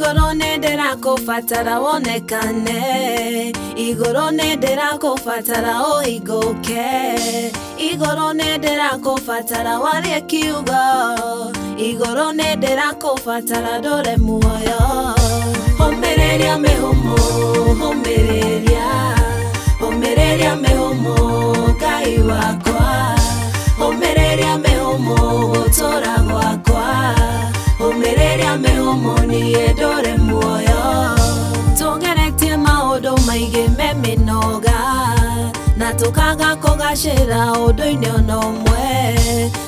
Igoro nendera kufatara wonekane, igoro nendera kufatara ohigoke, igoro nendera kufatara warie kiugo, igoro nendera kufatara dore muoyo. Homereria mehomo, homereria, homereria mehomo Ngai wakwa, homereria mehomo gutura gwakwa, homereria mehomo nie dore muoyo. Tugeretie maundu maige meminoga, na tukaga kugacira undu-ini ono umwe,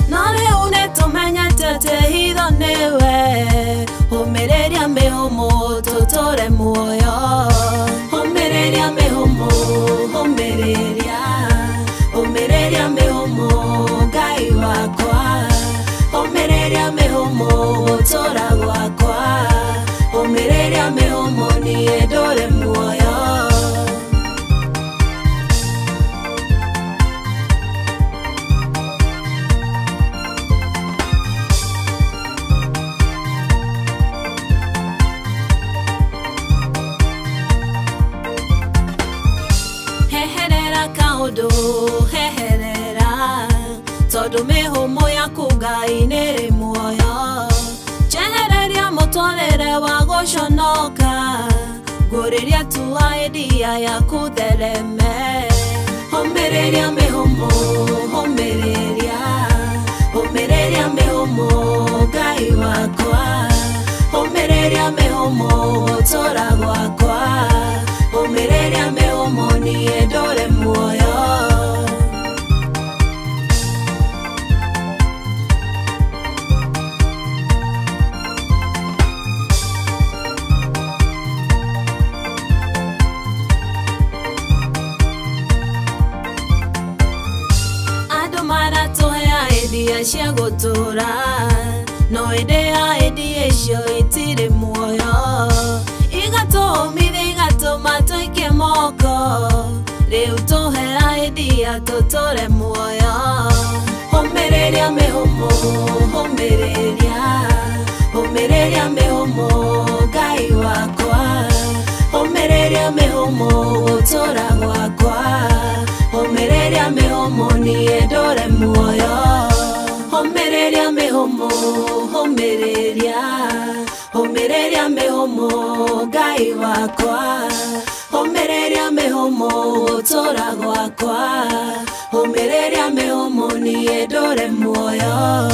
no riu nitumenyete ati hitho niwe, homereria mehomo tuture muoyo. Homereria mehomo, homereria, homereria mehomo Ngai wakwa, homereria mehomo gutura gwakwa, homereria mehomo nie dore muoyo. Heherera kaudu, heherera, tondu mihumo yaku Ngai niri muoyo. Jehereria mutorere wa guconoka, nguriria tu idea yaku thereme. Homereria mihumo, homereria, homereria mihumo Ngai wakwa, homereria mihumo gutura gwakwa, homereria mihumo nie dore muoyo. Idea cia gutura, no idea icio itiri muoyo. Igatumithia igatuma tuike moko, riu tuhera idea tuture muoyo. Homereria mihumo, homereria, homereria mihumo Ngai wakwa, homereria mihumo gutura gwakwa, homereria mihumo nie dore muoyo. Homereria mihumo, homereria, homereria mihumo Ngai wakwa, homereria mihumo gutura gwakwa, homereria mihumo nie dore muoyo.